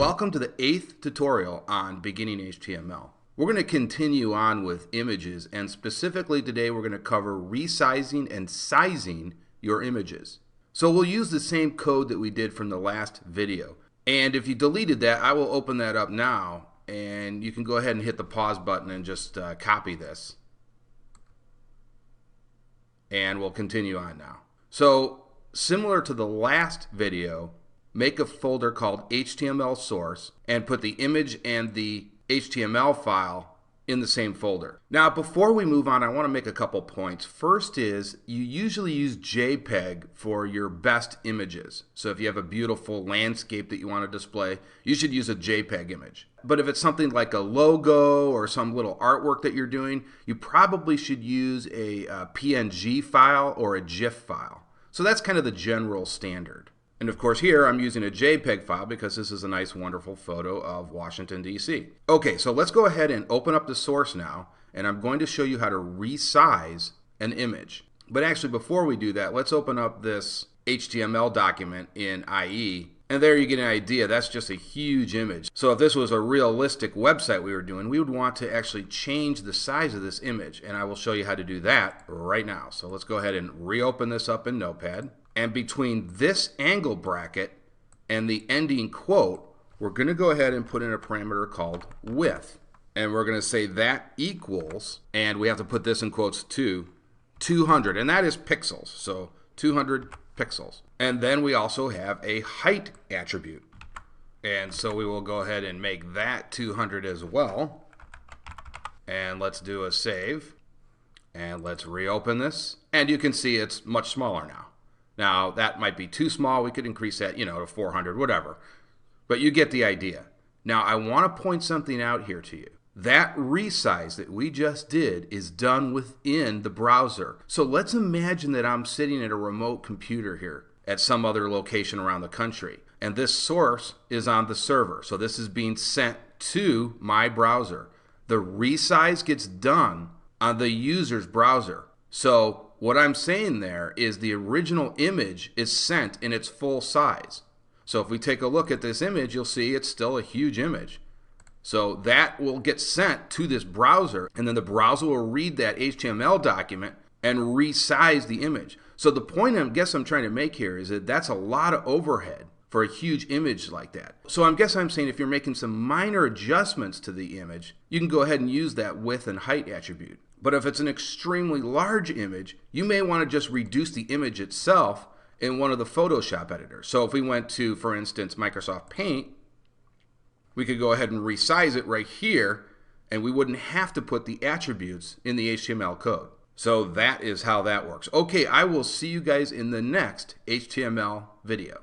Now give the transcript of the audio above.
Welcome to the 8th tutorial on beginning HTML. We're going to continue on with images, and specifically today we're going to cover resizing and sizing your images. So we'll use the same code that we did from the last video. And if you deleted that, I will open that up now, and you can go ahead and hit the pause button and just copy this. And we'll continue on now. So similar to the last video, make a folder called HTML source and put the image and the HTML file in the same folder. Now, before we move on, I want to make a couple points. First is you usually use JPEG for your best images. So if you have a beautiful landscape that you want to display, you should use a JPEG image. But if it's something like a logo or some little artwork that you're doing, you probably should use a PNG file or a GIF file. So that's kind of the general standard. And of course here I'm using a JPEG file because this is a nice wonderful photo of Washington, D.C. Okay, so let's go ahead and open up the source now, and I'm going to show you how to resize an image. But actually before we do that, let's open up this HTML document in IE, and there you get an idea. That's just a huge image. So if this was a realistic website we were doing, we would want to actually change the size of this image, and I will show you how to do that right now. So let's go ahead and reopen this up in Notepad. And between this angle bracket and the ending quote, we're going to go ahead and put in a parameter called width. And we're going to say that equals, and we have to put this in quotes too, 200. And that is pixels, so 200 pixels. And then we also have a height attribute. And so we will go ahead and make that 200 as well. And let's do a save. And let's reopen this. And you can see it's much smaller now. Now, that might be too small. We could increase that, to 400, whatever. But you get the idea. Now, I want to point something out here to you. That resize that we just did is done within the browser. So let's imagine that I'm sitting at a remote computer here at some other location around the country. And this source is on the server. So this is being sent to my browser. The resize gets done on the user's browser. So what I'm saying there is the original image is sent in its full size. So if we take a look at this image, you'll see it's still a huge image. So that will get sent to this browser, and then the browser will read that HTML document and resize the image. So the point I'm trying to make here is that that's a lot of overhead for a huge image like that. So I'm saying if you're making some minor adjustments to the image, you can go ahead and use that width and height attribute. But if it's an extremely large image, you may want to just reduce the image itself in one of the Photoshop editors. So if we went to, for instance, Microsoft Paint, we could go ahead and resize it right here, and we wouldn't have to put the attributes in the HTML code. So that is how that works. Okay, I will see you guys in the next HTML video.